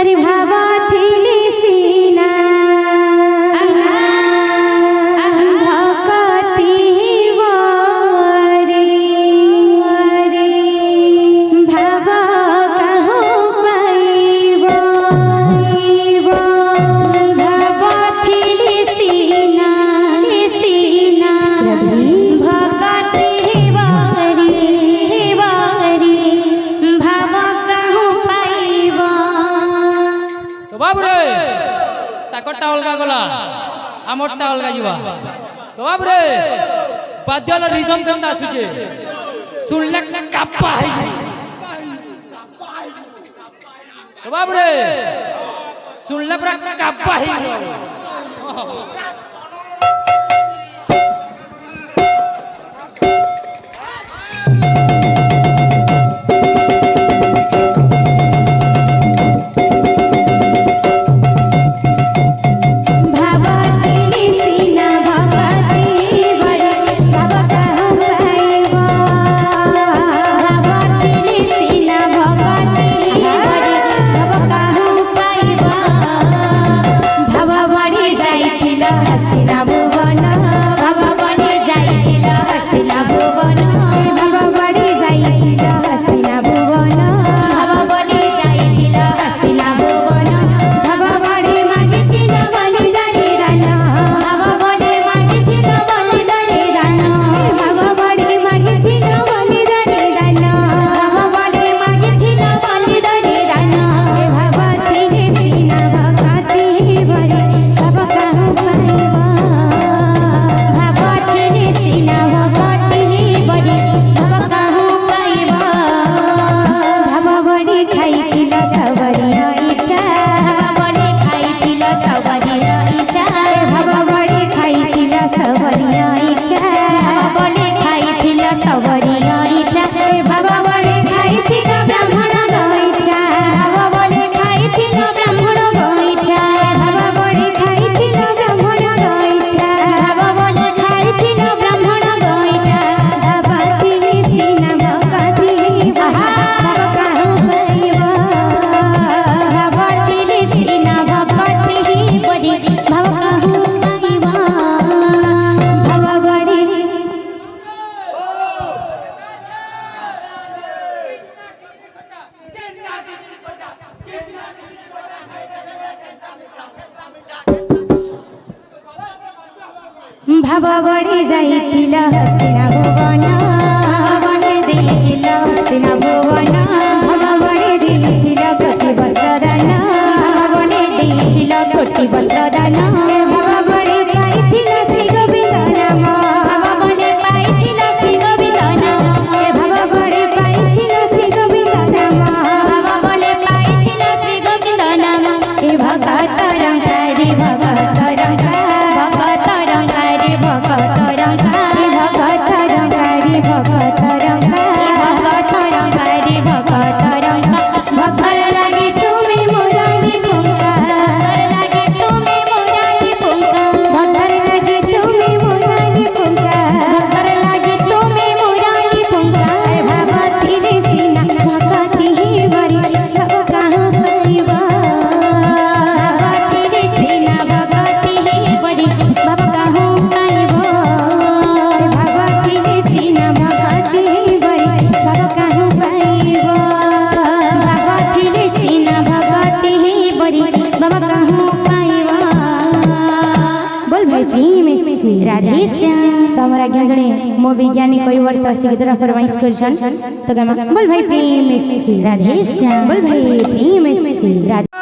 अरे भावा थिली सीना भकती वारी भावा कहूँ पाइबो भावा थिली सीना भकती वारी भावा कहूँ पाइबो। तो बाबू रे ताकटा अलगा गला आमरटा अलगा जीवा। तो बाबू रे बाद्याला रिदम केमता आसुचे सुनले काप्पा है। तो बाबू रे सुनले पूरा काप्पा है। भावा बड़ी जाइथिल हस्तिना भुवन बने देखिल हस्तिना भुवन भावा बड़ी देखिल कोटि वस्त्रदान बने देखिल कोटि वस्त्रदान भावा बड़ी पाइथिल श्री गोविंद नाम भावा बने पाइथिल श्री गोविंद नाम भावा बड़ी पाइथिल श्री गोविंद नाम भावा बने पाइथिल श्री गोविंद नाम ए भगत रंगारी भगत रंगारी भगत रंगारी भगत रंगारी भगत रंगारी भगत रंगा भगत लगी तुम्हें मुरारी पुंगा लगी तुम्हें मुरारी पुंगा भगत लगी तुम्हें मुरारी पुंगा भगत लगी तुम्हें मुरारी पुंगा भगती रे सीना भगती ही बरी कहाँ परिवा भगती रे सीना भगती ही बरी बाबा कहाँ हमारा ज्ञान जने मो वैज्ञानिक कोई वर्त से तरह फरमाइश करछन तो बोल भाई प्रेम से राधे श्याम बोल भाई प्रेम से राधे।